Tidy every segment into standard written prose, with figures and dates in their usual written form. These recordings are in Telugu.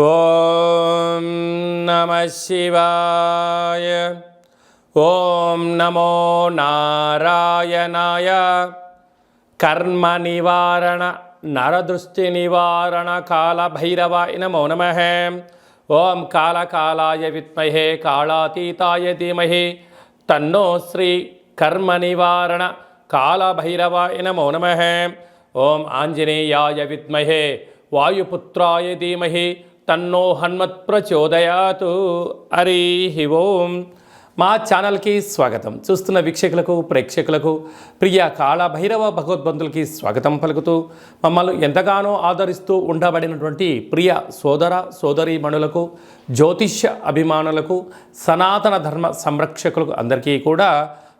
ఓం నమః శివాయ. ఓం నమో నారాయణాయ. కర్మ నివారణ నరదృష్టి నివారణ కాళభైరవాయ నమో నమః. ఓం కాళకాలాయ విద్మహే కాళాతీతాయ ధీమహి తన్నో శ్రీ కర్మ నివారణ కాళభైరవాయ నమో నమః. ఓం ఆంజనేయాయ విద్మహే వాయుపుత్రాయ ధీమహి తన్నో హనుమత్ ప్రచోదయాతు. హరి ఓం. మా ఛానల్కి స్వాగతం. చూస్తున్న వీక్షకులకు ప్రేక్షకులకు ప్రియ కాళభైరవ భగవద్బంధులకి స్వాగతం పలుకుతూ మమ్మల్ని ఎంతగానో ఆదరిస్తూ ఉండబడినటువంటి ప్రియ సోదర సోదరీమణులకు, జ్యోతిష్య అభిమానులకు, సనాతన ధర్మ సంరక్షకులకు అందరికీ కూడా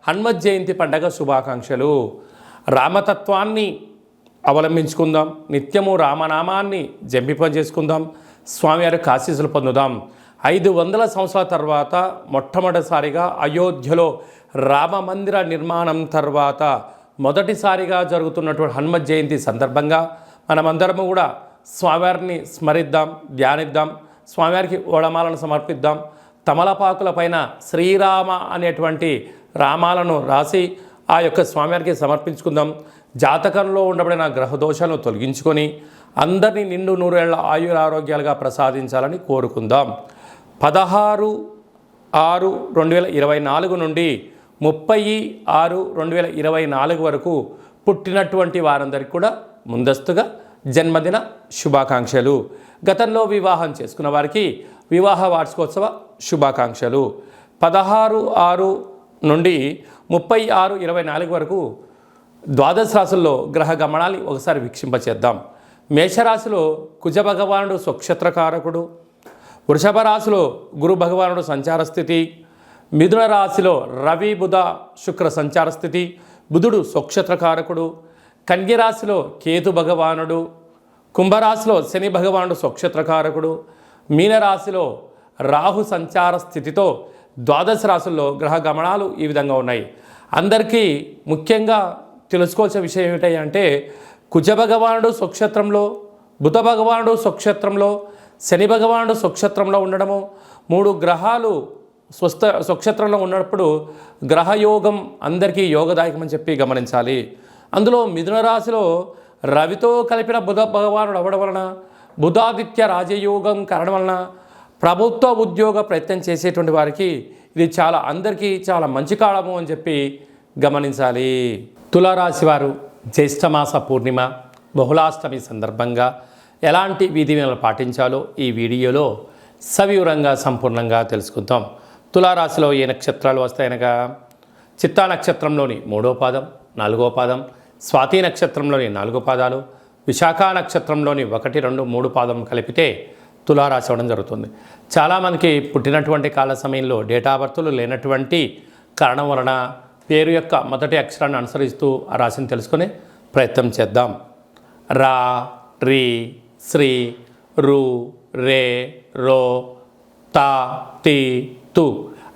హనుమత్ జయంతి పండగ శుభాకాంక్షలు. రామతత్వాన్ని అవలంబించుకుందాం, నిత్యము రామనామాన్ని జంపింపజేసుకుందాం, స్వామివారి ఆశీస్సులు పొందుదాం. 500 సంవత్సరాల తర్వాత మొట్టమొదటిసారిగా అయోధ్యలో రామమందిర నిర్మాణం తర్వాత మొదటిసారిగా జరుగుతున్నటువంటి హనుమత్ జయంతి సందర్భంగా మనమందరము కూడా స్వామివారిని స్మరిద్దాం, ధ్యానిద్దాం, స్వామివారికి ఓడమాలను సమర్పిద్దాం. తమలపాకుల పైన శ్రీరామ అనేటువంటి రామాలను రాసి ఆ యొక్క స్వామివారికి సమర్పించుకుందాం. జాతకంలో ఉండబడిన గ్రహదోషాలను తొలగించుకొని అందరినీ నిండు నూరేళ్ల ఆయురారోగ్యాలుగా ప్రసాదించాలని కోరుకుందాం. 16/6/2024 నుండి 30/6/2024 వరకు పుట్టినటువంటి వారందరికీ కూడా ముందస్తుగా జన్మదిన శుభాకాంక్షలు. గతంలో వివాహం చేసుకున్న వారికి వివాహ వార్షికోత్సవ శుభాకాంక్షలు. 16/6 నుండి 30/6/24 వరకు ద్వాదశ రాశుల్లో గ్రహ గమనాన్ని ఒకసారి వీక్షింపచేద్దాం. మేషరాశిలో కుజ భగవానుడు స్వక్షత్రకారకుడు, వృషభ రాశిలో గురు భగవానుడు సంచార స్థితి, మిథున రాశిలో రవి బుధ శుక్ర సంచార స్థితి, బుధుడు స్వక్షత్రకారకుడు, కన్య రాశిలో కేతు భగవానుడు, కుంభరాశిలో శని భగవానుడు స్వక్షత్రకారకుడు, మీనరాశిలో రాహు సంచార స్థితితో ద్వాదశ రాశుల్లో గ్రహ గమనాలు ఈ విధంగా ఉన్నాయి. అందరికీ ముఖ్యంగా తెలుసుకోవాల్సిన విషయం ఏమిటంటే కుజ భగవానుడు స్వక్షేత్రంలో, బుధ భగవానుడు స్వక్షేత్రంలో, శని భగవానుడు స్వక్షేత్రంలో ఉండడము, 3 గ్రహాలు స్వక్షేత్రంలో ఉన్నప్పుడు గ్రహయోగం అందరికీ యోగదాయకమని చెప్పి గమనించాలి. అందులో మిథున రాశిలో రవితో కలిపిన బుధ భగవానుడు అవ్వడం వలన, బుధాదిత్య రాజయోగం కారణం వలన ప్రభుత్వ ఉద్యోగ ప్రయత్నం చేసేటువంటి వారికి ఇది అందరికీ చాలా మంచి కాలము అని చెప్పి గమనించాలి. తులారాశి వారు జ్యేష్ఠమాస పూర్ణిమ బహుళాష్టమి సందర్భంగా ఎలాంటి విధి విధానాలు పాటించాలో ఈ వీడియోలో సవివరంగా సంపూర్ణంగా తెలుసుకుందాం. తులారాశిలో ఏ నక్షత్రాలు వస్తాయనగా చిత్తా నక్షత్రంలోని 3వ పాదం, 4వ పాదం, స్వాతి నక్షత్రంలోని 4 పాదాలు, విశాఖ నక్షత్రంలోని 1, 2, 3 పాదం కలిపితే తులారాశి అవ్వడం జరుగుతుంది. చాలామందికి పుట్టినటువంటి కాల సమయంలో డేటా బర్తులు లేనటువంటి కారణం వలన పేరు యొక్క మొదటి అక్షరాన్ని అనుసరిస్తూ ఆ రాశిని తెలుసుకునే ప్రయత్నం చేద్దాం. రా, రి, శ్రీ, రు, రే, రో, తా, తి, తు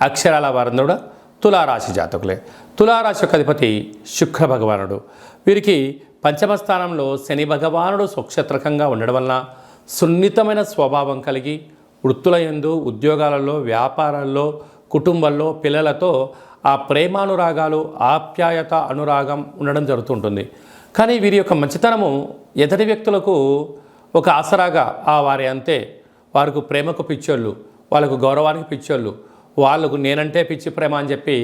అక్షరాల వారందరూ కూడా తులారాశి జాతకులే. తులారాశి యొక్క అధిపతి శుక్ర భగవానుడు. వీరికి పంచమ స్థానంలో శని భగవానుడు స్వక్షేత్రకంగా ఉండడం వలన సున్నితమైన స్వభావం కలిగి వృత్తుల యందు, ఉద్యోగాలలో, వ్యాపారాల్లో, కుటుంబంలో, పిల్లలతో ఆ ప్రేమానురాగాలు, ఆప్యాయత, అనురాగం ఉండడం జరుగుతుంటుంది. కానీ వీరి యొక్క మంచితనము ఎదుటి వ్యక్తులకు ఒక ఆసరాగా వారి అంతే. వారికి ప్రేమకు పిచ్చోళ్ళు, వాళ్ళకు గౌరవానికి పిచ్చోళ్ళు, వాళ్ళకు నేనంటే పిచ్చి ప్రేమ అని చెప్పి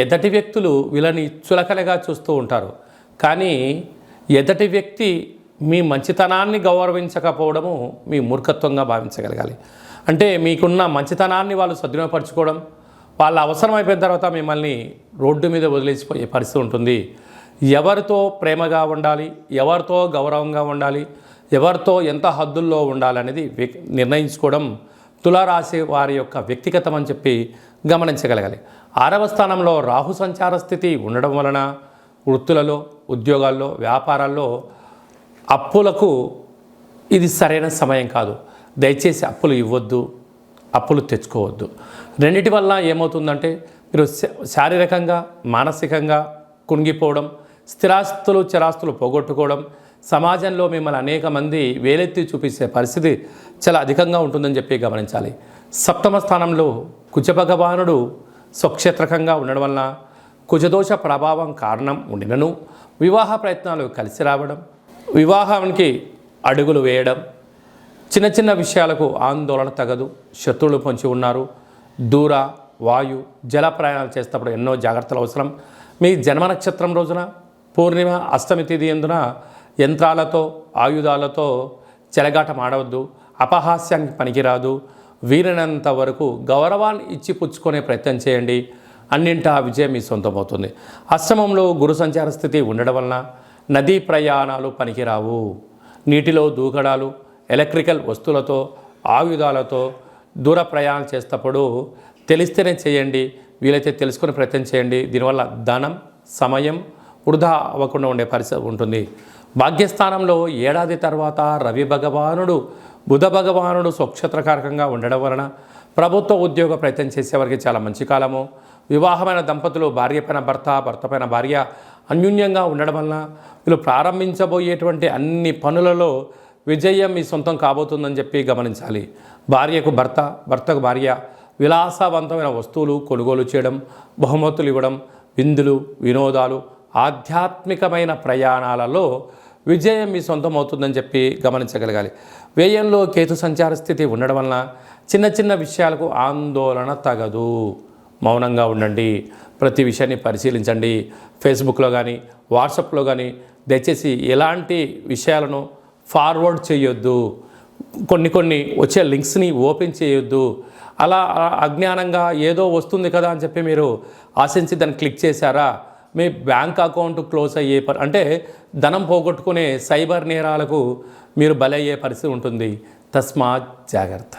ఎదుటి వ్యక్తులు వీళ్ళని చులకనగా చూస్తూ ఉంటారు. కానీ ఎదుటి వ్యక్తి మీ మంచితనాన్ని గౌరవించకపోవడము మీ మూర్ఖత్వంగా భావించగలగాలి. అంటే మీకున్న మంచితనాన్ని వాళ్ళు సద్వినియోగపరచుకోవడం, వాళ్ళ అవసరం అయిపోయిన తర్వాత మిమ్మల్ని రోడ్డు మీద వదిలేసిపోయే పరిస్థితి ఉంటుంది. ఎవరితో ప్రేమగా ఉండాలి, ఎవరితో గౌరవంగా ఉండాలి, ఎవరితో ఎంత హద్దుల్లో ఉండాలనేది నిర్ణయించుకోవడం తులారాశి వారి యొక్క వ్యక్తిగతం అని చెప్పి గమనించగలగాలి. 6వ స్థానంలో రాహు సంచార స్థితి ఉండడం వలన వృత్తులలో, ఉద్యోగాల్లో, వ్యాపారాల్లో అప్పులకు ఇది సరైన సమయం కాదు. దయచేసి అప్పులు ఇవ్వద్దు, అప్పులు తెచ్చుకోవద్దు. రెండిటి వల్ల ఏమవుతుందంటే మీరు శారీరకంగా, మానసికంగా కుంగిపోవడం, స్థిరాస్తులు, చరాస్తులు పోగొట్టుకోవడం, సమాజంలో మిమ్మల్ని అనేక మంది వేలెత్తి చూపించే పరిస్థితి చాలా అధికంగా ఉంటుందని చెప్పి గమనించాలి. సప్తమ స్థానంలో కుజ భగవానుడు స్వక్షేత్రకంగా ఉండడం వలన కుజదోష ప్రభావం కారణం ఉండినను వివాహ ప్రయత్నాలు కలిసి రావడం, వివాహానికి అడుగులు వేయడం, చిన్న చిన్న విషయాలకు ఆందోళన తగదు, శత్రువులు పొంచి ఉన్నారు, దూర వాయు జల ప్రయాణాలు చేసేటప్పుడు ఎన్నో జాగ్రత్తలు అవసరం. మీ జన్మ నక్షత్రం రోజున పూర్ణిమ అష్టమి తిథి ఎందున యంత్రాలతో ఆయుధాలతో చెలగాటం ఆడవద్దు, అపహాస్యానికి పనికిరాదు. వీలైనంత వరకు గౌరవాన్ని ఇచ్చి పుచ్చుకునే ప్రయత్నం చేయండి. అన్నింటా విజయం మీ సొంతమవుతుంది. అష్టమంలో గురు సంచార స్థితి ఉండడం వలన నదీ ప్రయాణాలు పనికిరావు. నీటిలో దూకడాలు, ఎలక్ట్రికల్ వస్తువులతో ఆయుధాలతో దూర ప్రయాణం చేసేటప్పుడు తెలిస్తేనే చేయండి, వీలైతే తెలుసుకునే ప్రయత్నం చేయండి. దీనివల్ల ధనం సమయం వృధా అవ్వకుండా ఉండే పరిస్థితి ఉంటుంది. భాగ్యస్థానంలో ఏడాది తర్వాత రవి భగవానుడు బుధ భగవానుడు స్వక్షేత్రకారకంగా ఉండడం వలన ప్రభుత్వ ఉద్యోగ ప్రయత్నం చేసేవారికి చాలా మంచి కాలము. వివాహమైన దంపతులు భార్య పైన భర్త, భర్త పైన భార్య అన్యూన్యంగా ఉండడం వలన వీళ్ళు ప్రారంభించబోయేటువంటి అన్ని పనులలో విజయం మీ సొంతం కాబోతుందని చెప్పి గమనించాలి. భార్యకు భర్త, భర్తకు భార్య విలాసవంతమైన వస్తువులు కొనుగోలు చేయడం, బహుమతులు ఇవ్వడం, విందులు వినోదాలు, ఆధ్యాత్మికమైన ప్రయాణాలలో విజయం మీ సొంతం అవుతుందని చెప్పి గమనించగలగాలి. వ్యయంలో కేతు సంచార స్థితి ఉండడం వలన చిన్న చిన్న విషయాలకు ఆందోళన తగదు. మౌనంగా ఉండండి, ప్రతి విషయాన్ని పరిశీలించండి. ఫేస్బుక్లో కానీ వాట్సాప్లో కానీ దయచేసి ఎలాంటి విషయాలను ఫార్వర్డ్ చేయొద్దు. కొన్ని వచ్చే లింక్స్ని ఓపెన్ చేయొద్దు. అలా అజ్ఞానంగా ఏదో వస్తుంది కదా అని చెప్పి మీరు ఆశించి దాన్ని క్లిక్ చేశారా, మీ బ్యాంక్ అకౌంట్ క్లోజ్ అయ్యే అంటే ధనం పోగొట్టుకునే సైబర్ నేరాలకు మీరు బలయ్యే పరిస్థితి ఉంటుంది. తస్మాత్ జాగ్రత్త.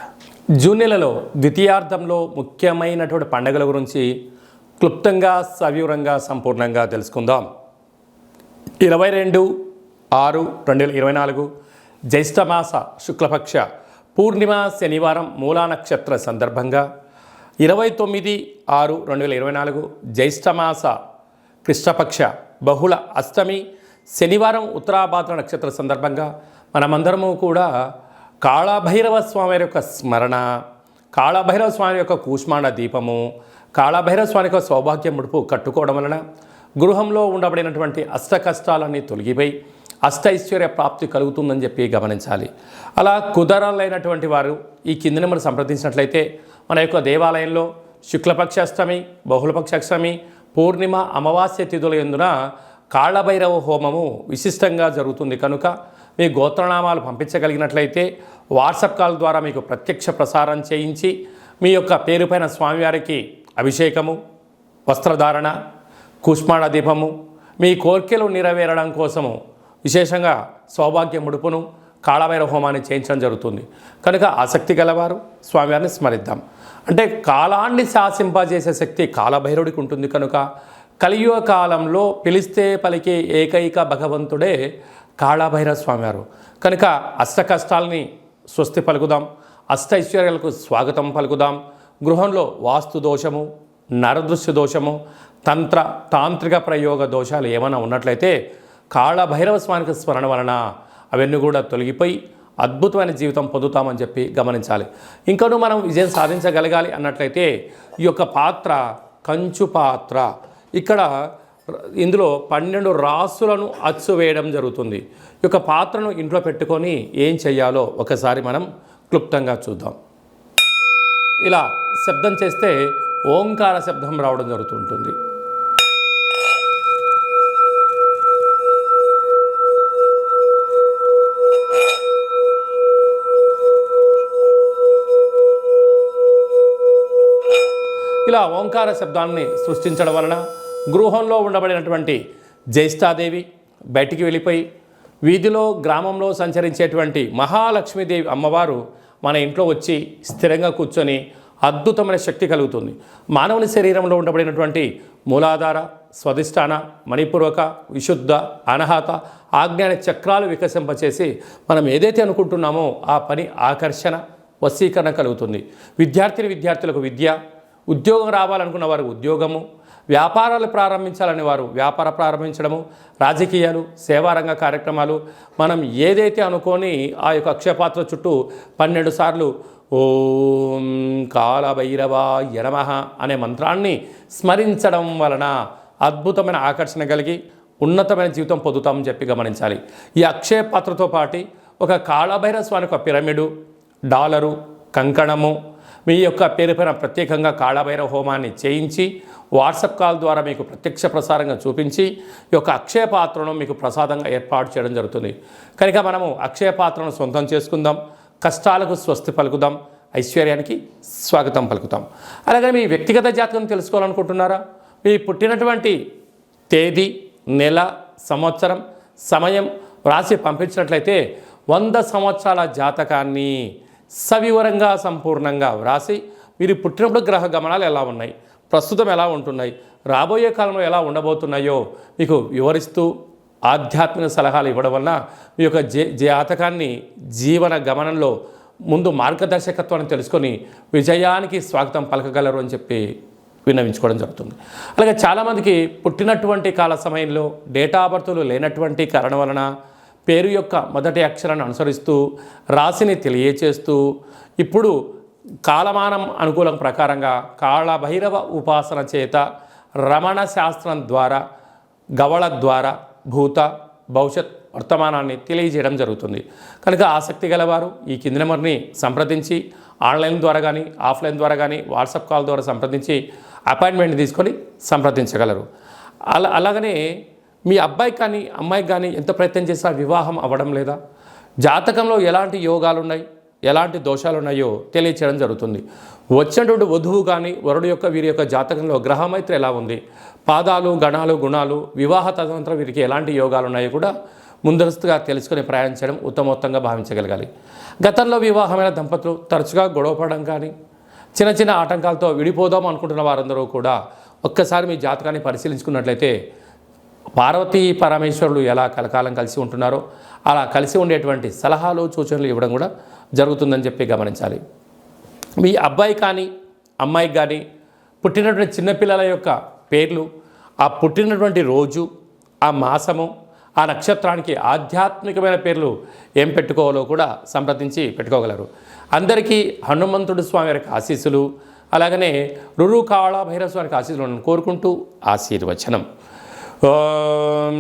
జూన్ నెలలో ద్వితీయార్థంలో ముఖ్యమైనటువంటి పండుగల గురించి క్లుప్తంగా సవివరంగా సంపూర్ణంగా తెలుసుకుందాం. 22/6/2024 జ్యేష్ఠమాస శుక్లపక్ష పూర్ణిమ శనివారం మూలా నక్షత్ర సందర్భంగా 29/6/2024 జ్యేష్ఠమాస కృష్ణపక్ష బహుళ అష్టమి శనివారం ఉత్తరాభాద్ర నక్షత్ర సందర్భంగా మనమందరము కూడా కాళభైరవ స్వామి యొక్క స్మరణ, కాళభైరవ స్వామి యొక్క కూష్మాండ దీపము, కాళభైరవ స్వామి యొక్క సౌభాగ్య ముడుపు కట్టుకోవడం వలన గృహంలో ఉండబడినటువంటి అష్ట కష్టాలన్నీ తొలగిపోయి అష్టైశ్వర్య ప్రాప్తి కలుగుతుందని చెప్పి గమనించాలి. అలా కుదరలైనటువంటి వారు ఈ కింది నెంబర్ సంప్రదించినట్లయితే మన యొక్క దేవాలయంలో శుక్లపక్ష అష్టమి, బహుళపక్ష అష్టమి, పూర్ణిమ అమావాస్య తిథుల యందున కాళభైరవ హోమము విశిష్టంగా జరుగుతుంది. కనుక మీ గోత్రనామాలు పంపించగలిగినట్లయితే వాట్సాప్ కాల్ ద్వారా మీకు ప్రత్యక్ష ప్రసారం చేయించి మీ యొక్క పేరుపైన స్వామివారికి అభిషేకము, వస్త్రధారణ, కూష్మాండ దీపము, మీ కోర్కెలు నెరవేరడం కోసము విశేషంగా సౌభాగ్య ముడుపును కాళభైరవ హోమాన్ని చేయించడం జరుగుతుంది. కనుక ఆసక్తి గలవారు స్వామివారిని స్మరిద్దాం. అంటే కాలాన్ని శాసింపజేసే శక్తి కాళభైరవుడికి ఉంటుంది. కనుక కలియుగ కాలంలో పిలిస్తే పలికే ఏకైక భగవంతుడే కాళభైరవ స్వామివారు. కనుక అష్ట కష్టాలని స్వస్తి పలుకుదాం, అష్టైశ్వర్యాలకు స్వాగతం పలుకుదాం. గృహంలో వాస్తు దోషము, నరదృశ్య దోషము, తాంత్రిక ప్రయోగ దోషాలు ఏమైనా ఉన్నట్లయితే కాళభైరవ స్వామికి స్మరణ వలన అవన్నీ కూడా తొలగిపోయి అద్భుతమైన జీవితం పొందుతామని చెప్పి గమనించాలి. ఇంకనూ మనం విజయం సాధించగలగాలి అన్నట్లయితే ఈ యొక్క పాత్ర కంచు పాత్ర. ఇక్కడ ఇందులో 12 రాసులను అచ్చు వేయడం జరుగుతుంది. ఈ యొక్క పాత్రను ఇంట్లో పెట్టుకొని ఏం చెయ్యాలో ఒకసారి మనం క్లుప్తంగా చూద్దాం. ఇలా శబ్దం చేస్తే ఓంకార శబ్దం రావడం జరుగుతుంటుంది. ఇలా ఓంకార శబ్దాన్ని సృష్టించడం వలన గృహంలో ఉండబడినటువంటి జ్యేష్ఠాదేవి బయటికి వెళ్ళిపోయి వీధిలో గ్రామంలో సంచరించేటువంటి మహాలక్ష్మీదేవి అమ్మవారు మన ఇంట్లో వచ్చి స్థిరంగా కూర్చొని అద్భుతమైన శక్తి కలుగుతుంది. మానవుని శరీరంలో ఉండబడినటువంటి మూలాధార, స్వధిష్టాన, మణిపూర్వక, విశుద్ధ, అనాహత, ఆజ్ఞాన చక్రాలు వికసింపచేసి మనం ఏదైతే అనుకుంటున్నామో ఆ పని ఆకర్షణ, వశీకరణ కలుగుతుంది. విద్యార్థులకు విద్య, ఉద్యోగం రావాలనుకున్న వారికి ఉద్యోగము, వ్యాపారాలు ప్రారంభించాలని వారు వ్యాపార ప్రారంభించడము, రాజకీయాలు, సేవారంగ కార్యక్రమాలు, మనం ఏదైతే అనుకొని ఆ యొక్క అక్షయపాత్ర చుట్టూ 12 సార్లు ఓం కాలభైరవాయ నమః అనే మంత్రాన్ని స్మరించడం వలన అద్భుతమైన ఆకర్షణ కలిగి ఉన్నతమైన జీవితం పొందుతామని చెప్పి గమనించాలి. ఈ అక్షయ పాత్రతో పాటు ఒక కాళభైరవ స్వామికి ఒక పిరమిడు, డాలరు, కంకణము, మీ యొక్క పేరు పైన ప్రత్యేకంగా కాళభైరవ హోమాన్ని చేయించి వాట్సాప్ కాల్ ద్వారా మీకు ప్రత్యక్ష ప్రసారంగా చూపించి ఈ యొక్క అక్షయ పాత్రను మీకు ప్రసాదంగా ఏర్పాటు చేయడం జరుగుతుంది. కనుక మనము అక్షయ పాత్రను సొంతం చేసుకుందాం, కష్టాలకు స్వస్తి పలుకుదాం, ఐశ్వర్యానికి స్వాగతం పలుకుతాం. అలాగే మీ వ్యక్తిగత జాతకం తెలుసుకోవాలనుకుంటున్నారా? మీ పుట్టినటువంటి తేదీ, నెల, సంవత్సరం, సమయం రాసి పంపించినట్లయితే 100 సంవత్సరాల జాతకాన్ని సవివరంగా సంపూర్ణంగా వ్రాసి మీరు పుట్టినప్పుడు గ్రహ గమనాలు ఎలా ఉన్నాయి, ప్రస్తుతం ఎలా ఉంటున్నాయి, రాబోయే కాలంలో ఎలా ఉండబోతున్నాయో మీకు వివరిస్తూ ఆధ్యాత్మిక సలహాలు ఇవ్వడం వలన మీ యొక్క జాతకాన్ని జీవన గమనంలో ముందు మార్గదర్శకత్వాన్ని తెలుసుకొని విజయానికి స్వాగతం పలకగలరు అని చెప్పి విన్నవించుకోవడం జరుగుతుంది. అలాగే చాలామందికి పుట్టినటువంటి కాల సమయంలో డేటా ఆఫ్ బర్త్లు లేనటువంటి కారణం వలన పేరు యొక్క మొదటి అక్షరాన్ని అనుసరిస్తూ రాశిని తెలియచేస్తూ ఇప్పుడు కాలమానం అనుకూలం ప్రకారంగా కాళభైరవ ఉపాసన చేత రమణ శాస్త్రం ద్వారా గవళ ద్వారా భూత భవిష్యత్ వర్తమానాన్ని తెలియజేయడం జరుగుతుంది. కనుక ఆసక్తి గలవారు ఈ కింది నెంబర్ని సంప్రదించి ఆన్లైన్ ద్వారా కానీ ఆఫ్లైన్ ద్వారా కానీ వాట్సాప్ కాల్ ద్వారా సంప్రదించి అపాయింట్మెంట్ తీసుకొని సంప్రదించగలరు. అలాగనే మీ అబ్బాయికి కానీ అమ్మాయికి కానీ ఎంత ప్రయత్నం చేసినా వివాహం అవ్వడం లేదా, జాతకంలో ఎలాంటి యోగాలు ఉన్నాయి, ఎలాంటి దోషాలు ఉన్నాయో తెలియచేయడం జరుగుతుంది. వచ్చినటువంటి వధువు కానీ వరుడు యొక్క వీరి యొక్క జాతకంలో గ్రహమైత్రి ఎలా ఉంది, పాదాలు, గణాలు, గుణాలు, వివాహ తదనంతరం వీరికి ఎలాంటి యోగాలు ఉన్నాయో కూడా ముందస్తుగా తెలుసుకొని ప్రయాణించడం ఉత్తమోత్తంగా భావించగలగాలి. గతంలో వివాహమైన దంపతులు తరచుగా గొడవపడడం కానీ చిన్న చిన్న ఆటంకాలతో విడిపోదాం అనుకుంటున్న వారందరూ కూడా ఒక్కసారి మీ జాతకాన్ని పరిశీలించుకున్నట్లయితే పార్వతీ పరమేశ్వరులు ఎలా కలకాలం కలిసి ఉంటున్నారో అలా కలిసి ఉండేటువంటి సలహాలు, సూచనలు ఇవ్వడం కూడా జరుగుతుందని చెప్పి గమనించాలి. మీ అబ్బాయి కానీ అమ్మాయికి కానీ పుట్టినటువంటి చిన్నపిల్లల యొక్క పేర్లు, ఆ పుట్టినటువంటి రోజు, ఆ మాసము, ఆ నక్షత్రానికి ఆధ్యాత్మికమైన పేర్లు ఏం పెట్టుకోవాలో కూడా సంప్రదించి పెట్టుకోగలరు. అందరికీ హనుమంతుడు స్వామి వారికి ఆశీస్సులు, అలాగనే రురు కాళభైరవ స్వామికి ఆశీస్సులను కోరుకుంటూ ఆశీర్వచనం. ఓం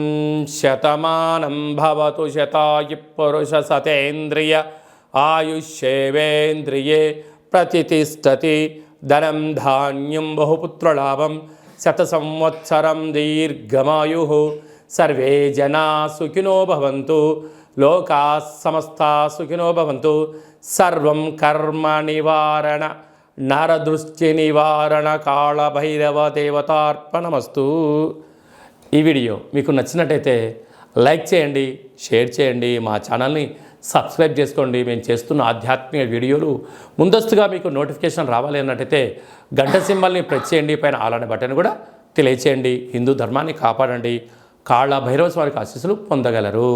శతమానం భవతు శతాయు పురుష సతేంద్రియ ఆయుష్యేవేంద్రియే ప్రతిష్టతి ధనం ధాన్యం బహుపుత్రలాభం శత సంవత్సరం దీర్ఘమాయు సర్వే జనా సుఖినో భవంతు లోకా సమస్తా సుఖినో భవంతు సర్వం కర్మ నివారణ నరదృష్టి నివారణ కాళభైరవ దేవతార్పణమస్తు. ఈ వీడియో మీకు నచ్చినట్టయితే లైక్ చేయండి, షేర్ చేయండి, మా ఛానల్ని సబ్స్క్రైబ్ చేసుకోండి. మేము చేస్తున్న ఆధ్యాత్మిక వీడియోలు ముందస్తుగా మీకు నోటిఫికేషన్ రావాలి అన్నట్టయితే గంట సింబల్ని ప్రెస్ చేయండి, పైన ఆల్ అనే బటన్ కూడా తెలియచేయండి. హిందూ ధర్మాన్ని కాపాడండి, కాళభైరవ స్వామికి ఆశీస్సులు పొందగలరు.